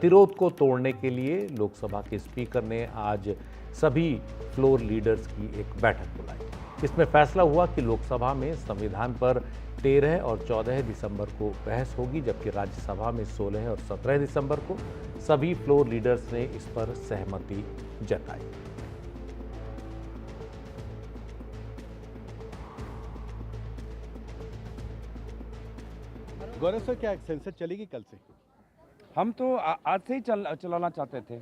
गतिरोध को तोड़ने के लिए लोकसभा के स्पीकर ने आज सभी फ्लोर लीडर्स की एक बैठक बुलाई। इसमें फैसला हुआ कि लोकसभा में संविधान पर 13 और 14 दिसंबर को बहस होगी, जबकि राज्यसभा में 16 और 17 दिसंबर को। सभी फ्लोर लीडर्स ने इस पर सहमति जताई। गौरव सर, क्या संसद चलेगी कल से? हम तो आज से ही चलाना चाहते थे।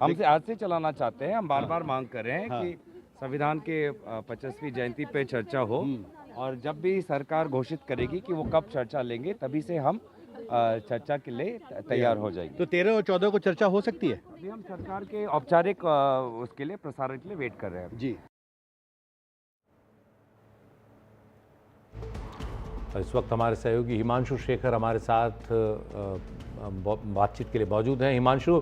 हमसे आज से चलाना चाहते हैं। हम बार बार मांग कर रहे हैं कि संविधान के 50वीं जयंती पे चर्चा हो, और जब भी सरकार घोषित करेगी कि वो कब चर्चा लेंगे, तभी से हम चर्चा के लिए तैयार हो जाएंगे। तो 13 और 14 को चर्चा हो सकती है? अभी हम सरकार के औपचारिक उसके लिए प्रसारण के लिए वेट कर रहे हैं जी। इस वक्त हमारे सहयोगी हिमांशु शेखर हमारे साथ बातचीत के लिए मौजूद हैं। हिमांशु,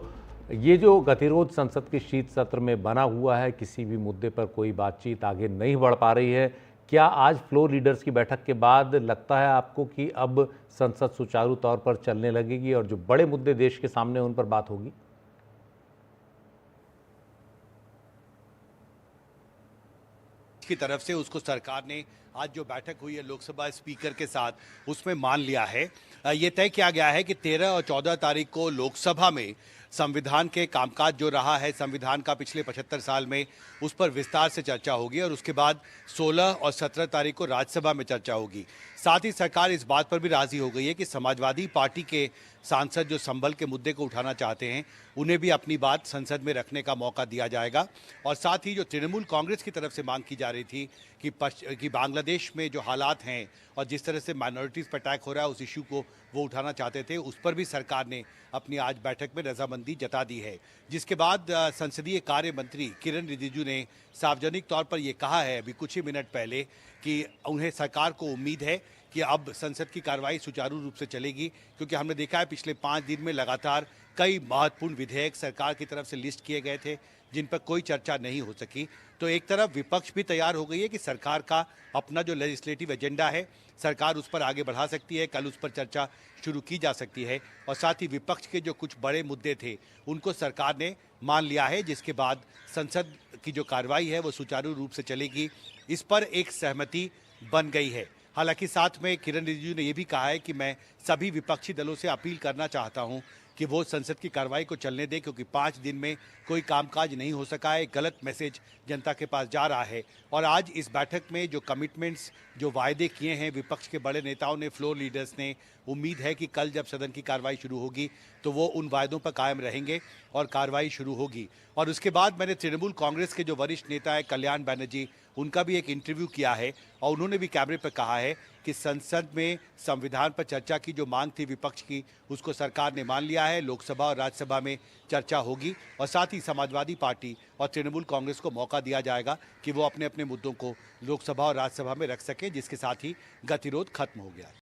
ये जो गतिरोध संसद के शीत सत्र में बना हुआ है, किसी भी मुद्दे पर कोई बातचीत आगे नहीं बढ़ पा रही है, क्या आज फ्लोर लीडर्स की बैठक के बाद लगता है आपको कि अब संसद सुचारू तौर पर चलने लगेगी और जो बड़े मुद्दे देश के सामने उन पर बात होगी? की तरफ से उसको सरकार ने आज जो बैठक हुई है लोकसभा स्पीकर के साथ, उसमें मान लिया है। ये तय किया गया है कि 13 और 14 तारीख को लोकसभा में संविधान के कामकाज जो रहा है, संविधान का पिछले 75 साल में, उस पर विस्तार से चर्चा होगी, और उसके बाद 16 और 17 तारीख को राज्यसभा में चर्चा होगी। साथ ही सरकार इस बात पर भी राजी हो गई है कि समाजवादी पार्टी के सांसद जो संभल के मुद्दे को उठाना चाहते हैं, उन्हें भी अपनी बात संसद में रखने का मौका दिया जाएगा। और साथ ही जो तृणमूल कांग्रेस की तरफ से मांग की जा रही थी कि बांग्लादेश में जो हालात हैं और जिस तरह से माइनॉरिटीज़ पर अटैक हो रहा है, उस इशू को वो उठाना चाहते थे, उस पर भी सरकार ने अपनी आज बैठक में रजामंदी जता दी है। जिसके बाद संसदीय कार्य मंत्री किरण रिजिजू ने सार्वजनिक तौर पर यह कहा है अभी कुछ ही मिनट पहले कि उन्हें सरकार को उम्मीद है कि अब संसद की कार्रवाई सुचारू रूप से चलेगी, क्योंकि हमने देखा है पिछले 5 दिन में लगातार कई महत्वपूर्ण विधेयक सरकार की तरफ से लिस्ट किए गए थे, जिन पर कोई चर्चा नहीं हो सकी। तो एक तरफ विपक्ष भी तैयार हो गई है कि सरकार का अपना जो लेजिस्लेटिव एजेंडा है, सरकार उस पर आगे बढ़ा सकती है, कल उस पर चर्चा शुरू की जा सकती है। और साथ ही विपक्ष के जो कुछ बड़े मुद्दे थे, उनको सरकार ने मान लिया है, जिसके बाद संसद की जो कार्रवाई है वो सुचारू रूप से चलेगी। इस पर एक सहमति बन गई है। हालांकि साथ में किरण रिजिजू ने यह भी कहा है कि मैं सभी विपक्षी दलों से अपील करना चाहता हूं कि वो संसद की कार्रवाई को चलने दें, क्योंकि 5 दिन में कोई कामकाज नहीं हो सका है। गलत मैसेज जनता के पास जा रहा है। और आज इस बैठक में जो कमिटमेंट्स, जो वायदे किए हैं विपक्ष के बड़े नेताओं ने, फ्लोर लीडर्स ने, उम्मीद है कि कल जब सदन की कार्रवाई शुरू होगी तो वो उन वायदों पर कायम रहेंगे और कार्रवाई शुरू होगी। और उसके बाद मैंने तृणमूल कांग्रेस के जो वरिष्ठ नेता है कल्याण बनर्जी, उनका भी एक इंटरव्यू किया है, और उन्होंने भी कैमरे पर कहा है कि संसद में संविधान पर चर्चा की जो मांग थी विपक्ष की, उसको सरकार ने मान लिया है। लोकसभा और राज्यसभा में चर्चा होगी, और साथ ही समाजवादी पार्टी और तृणमूल कांग्रेस को मौका दिया जाएगा कि वो अपने अपने मुद्दों को लोकसभा और राज्यसभा में रख सकें, जिसके साथ ही गतिरोध खत्म हो गया।